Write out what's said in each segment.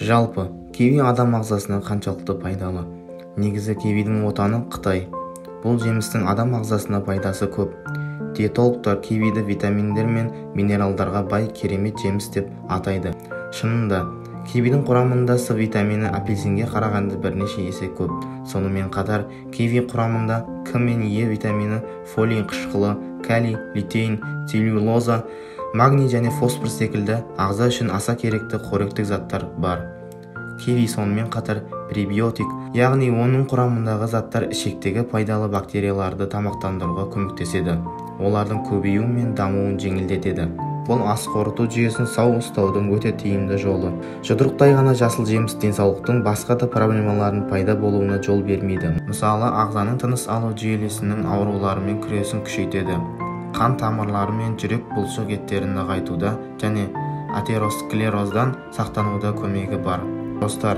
Жалпы, киви адам ағзасына қаншалықты пайдалы? Негізі кивидің отаны Қытай. Бұл жемістің адам ағзасына пайдасы көп. Диетологтар кивиді витаминдер мен минералдарға бай керемет жеміс деп атайды. Шынында, кивидің құрамында С витамині апельсинге қарағанда бірнеше есе көп. Сонымен қатар, киви құрамында К мен Е витамині, фолий қышқылы, калий, лютеин, целлюлоза, магний және фосфор секілді ағза үшін аса керекті қоректік заттар бар. Киви сонымен қатар пребиотик, яғни оның құрамындағы заттар ішектегі пайдалы бактерияларды тамақтандыруға көмектеседі. Олардың көбеюі мен дамуын жеңілдетеді. Бұл ас қорыту жүйесін сау ұстаудың өте тиімді жолы. Жұдырықтай ғана жасыл жеміс денсаулықтың басқа да проблемалардың пайда болуына жол бермейді. Мысалы, ағзаның тыныс алу жүйелесінің ауруларымен күресін күшейтеді. Қан тамырлары мен жүрек бұлшық еттерін нығайтуда және атеросклероздан сақтануда көмегі бар. Достар,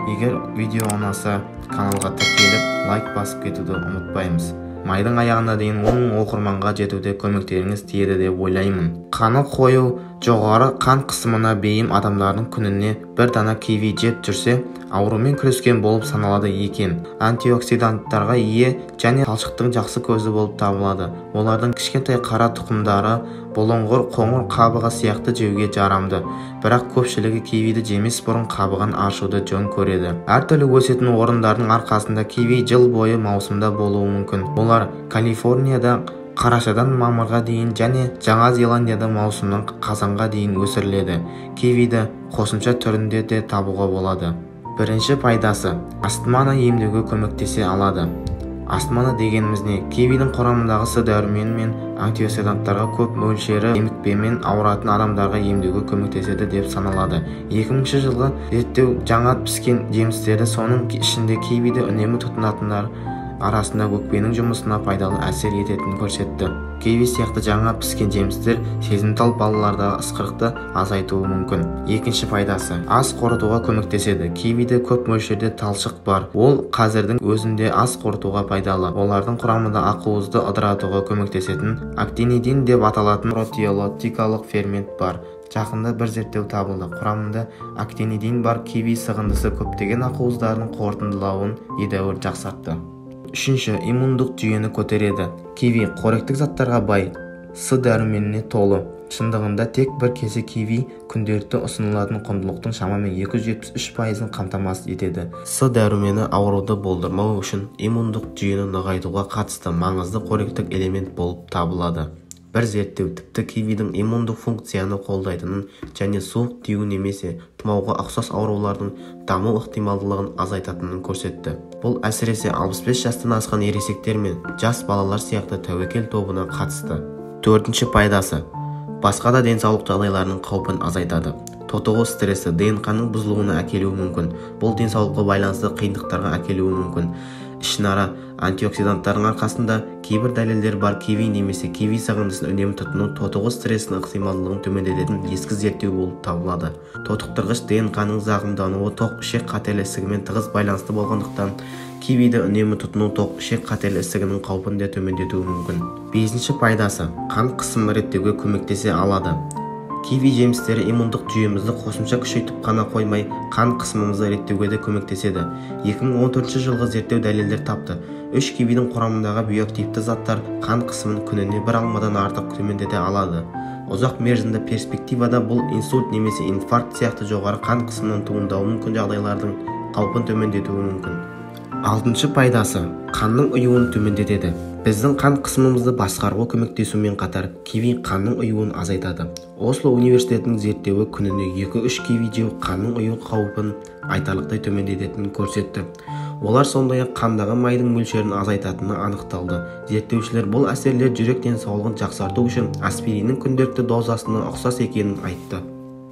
егер видео ұнаса, каналға тіркеліп, лайк басып кетуді ұмытпаймыз. Майдың аяғына дейін 10 000 оқырманға жетуде көмектеріңіз тиеді деп ойлаймын. Қаны қою, жоғары қан қысымына бейім адамдардың күніне бір дана киви жеп жүрсе, аурумен күрескен болып саналады екен. Антиоксиданттарға ие және талшықтың жақсы көзі болып табылады. Олардың кішкентай қара тұқымдары бұлыңғыр қоңыр қабығы сияқты жеуге жарамды. Бірақ көпшілігі кивиді жемес бұрын қабығын ашуды жөн көреді. Әртүрлі өсетін орындардың арқасында киви жыл бойы маусымда болуы мүмкін. Олар Калифорнияда қарашадан мамырға дейін және Жаңа Зеландияда маусымнан қазанға дейін өсіріледі. Кивиді қосымша түрінде де табуға болады. Бірінші пайдасы, астманы емдеуге көмектесе алады. Астманы дегеніміз не? Кивидің құрамындағы С дәрумені мен антиоксиданттарға көп мөлшері демікпемен ауыратын адамдарға емдеуге көмектеседі деп саналады. 2000 жылғы зерттеу жаңа піскен жемістерді, соның ішінде кивиді үнемі тұтынатындар арасында өкпенің жұмысына пайдалы әсер ететінін көрсетті. Киви сияқты жаңа піскен жемістер сезімтал балалардағы ысқырықты азайтуы мүмкін. Екінші пайдасы, ас қорытуға көмектеседі. Кивиде көп мөлшерде талшық бар. Ол қазірдің өзінде ас қорытуға пайдалы. Олардың құрамында ақуызды ыдыратуға көмектесетін актинидин деп аталатын протеолитикалық фермент бар. Жақында бір зерттеу табылды. Құрамында актинидин бар киви сығындысы көптеген ақуыздардың қорытындылауын едәуір жақсартты. Үшінші, иммундық жүйені көтереді. Киви қоректік заттарға бай, С дәруменіне толы. Шындығында тек бір кесе киви күнделікті ұсынылатын құндылықтың шамамен 273%-ын қамтамасыз етеді. С дәрумені ауруды болдырмау үшін иммундық жүйені нығайтуға қатысты маңызды қоректік элемент болып табылады. Бір зерттеу тіпті кивидің иммундық функцияны қолдайтынын және суық тию немесе тұмауға ұқсас аурулардың даму ықтималдылығын азайтатынын көрсетті. Бұл әсіресе 65 жастан асқан ересектер мен жас балалар сияқты тәуекел тобына қатысты. Төртінші пайдасы, басқа да денсаулық жағдайларының қаупін азайтады. Тотығу стресі ДНК-ның бұзылуына әкелуі мүмкін. Бұл денсаулыққа байланысты қиындықтарға әкелуі мүмкін. Ішінара антиоксиданттардың арқасында кейбір дәлелдер бар. Киви немесе киви сығындысын үнемі тұтыну тотығу стресінің ықтималдылығын төмендететін ескі зерттеу болып табылады. Тотықтырғыш ДНК-ның зақымдануы тоқ ішек қатерлі ісігімен тығыз байланысты болғандықтан, кивиді үнемі тұтыну тоқ ішек қатерлі ісігінің қаупін де төмендетуі мүмкін. Бесінші пайдасы, қан қысымын реттеуге көмектесе алады. Киви жемістері иммундық жүйемізді қосымша күшейтіп қана қоймай, қан қысымымызды реттеуге де көмектеседі. 2014 жылғы зерттеу дәлелдер тапты. 3 кивидің құрамындағы биоактивті заттар қан қысымын күніне 1 алмадан артық төмендете алады. Ұзақ мерзімді перспективада бұл инсульт немесе инфаркт сияқты жоғары қан қысымынан туындауы мүмкін жағдайлардың қаупін төмендетуі мүмкін. Алтыншы пайдасы, қанның ұюын төмендетеді. Біздің қан қысымымызды басқаруға көмектесумен қатар, киви қанның ұюын азайтады. Осло университетінің зерттеуі күніне 2-3 киви жеу қанның ұю қаупін айтарлықтай төмендететінін көрсетті. Олар сондай-ақ қандағы майдың мөлшерін азайтатыны анықталды. Зерттеушілер бұл әсерлер жүрек денсаулығын жақсарту үшін аспириннің күнделікті дозасына ұқсас екенін айтты.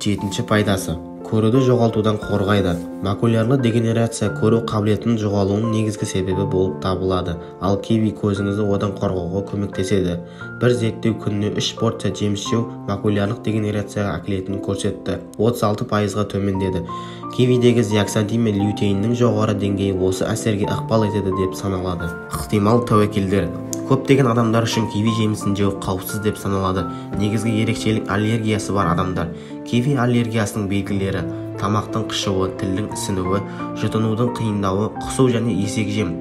Жетінші пайдасы, көруді жоғалтудан қорғайды. Макулярлы дегенерация көру қабілетінің жоғалуының негізгі себебі болып табылады. Ал киви көзіңізді одан қорғауға көмектеседі. Бір зерттеу күніне 3 порция жеміс жеу макулярлық дегенерацияға әкелетінін көрсетті. 36%-ға төмендеді. Кивидегі зиаксантин мен лютеиннің жоғары деңгейі осы әсерге ықпал етеді деп саналады. Ықтимал тәуекелдер. Көптеген адамдар үшін киви жемісін жеу қауіпсіз деп саналады. Негізгі ерекшелік аллергиясы бар адамдар. Киви аллергиясының белгілері: тамақтың қышуы, тілдің ісінуі, жұтынудың қиындауы, құсу және есек жем.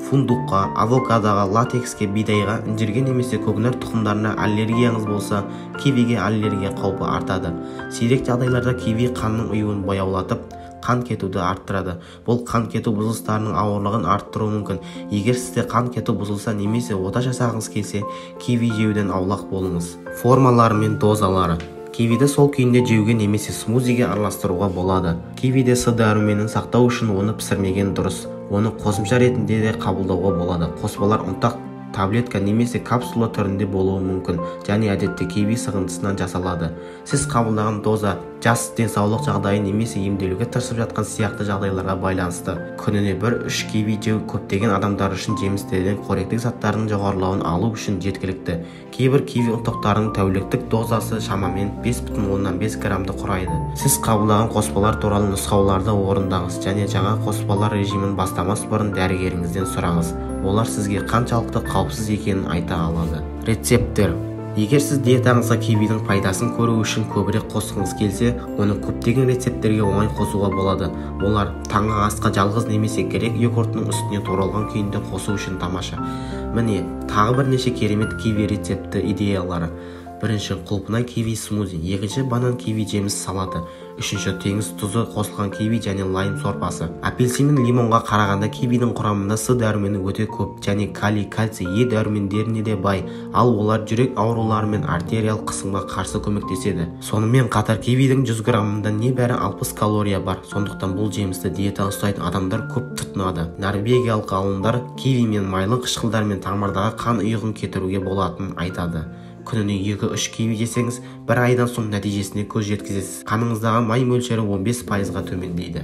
Фундукқа, авокадоға, латекске, бидайға, інжірге немесе көкнәр тұқымдарына аллергияңыз болса, кивиге аллергия қаупі артады. Сирек жағдайларда киви қанның ұюын баяулатып, қан кетуді арттырады. Бұл қан кету бұзылыстарының ауырлығын арттыруы мүмкін. Егер сізде қан кету бұзылса немесе ота жасағыңыз келсе, киви жеуден аулақ болыңыз. Формалары мен дозалары. Кивиді сол күйінде жеуге немесе смузиге араластыруға болады. Кивиде С дәруменін сақтау үшін оны пісірмеген дұрыс. Оны қосымша ретінде де қабылдауға болады. Қоспалар ұнтақ, таблетка немесе капсула түрінде болуы мүмкін, және әдетте киви сығындысынан жасалады. Сіз қабылдаған доза жас, денсаулық жағдайы немесе емделуге тырысып жатқан сияқты жағдайларға байланысты. Күніне 1-3 киви жеу көптеген адамдар үшін жемістерден қоректік заттардың жоғарылауын алу үшін жеткілікті. Кейбір киви ұнтақтарының тәуліктік дозасы шамамен 5,5 граммды құрайды. Сіз қабылдаған қоспалар туралы нұсқауларды орындаңыз және жаңа қоспалар режимін бастамас бұрын дәрігеріңізден сұраңыз. Олар сізге қаншалықты қауіпсіз екенін айта алады. Рецептер. Егер сіз диетаңызға кивидің пайдасын көру үшін көбірек қосқыңыз келсе, оны көптеген рецепттерге оңай қосуға болады. Олар таңғы асқа жалғыз немесе грек йогуртының үстіне туралған күйінде қосу үшін тамаша. Міне, тағы бірнеше керемет киви рецепті идеялары. Бірінші, құлпынай киви смузи. Екінші, банан киви жеміс салаты. Үшінші, теңіз тұзы қосылған киви және лайм сорпасы. Апельсин мен лимонға қарағанда кивидің құрамында С дәрумені өте көп және калий, кальций, Е дәрумендеріне де бай, ал олар жүрек аурулары мен артериялық қысымға қарсы көмектеседі. Сонымен қатар кивидің 100 граммында небәрі 60 калория бар. Сондықтан бұл жемісті диета ұстайтын адамдар көп тұтынады. Норвегиялық ғалымдар киви мен майлы қышқылдар мен тамырдағы қан ұйығын кетіруге болатынын айтады. Күніне 2-3 киви жесеңіз, бір айдан соң нәтижесіне көз жеткізесіз. Қаныңыздағы май мөлшері 15%-ға төмендейді.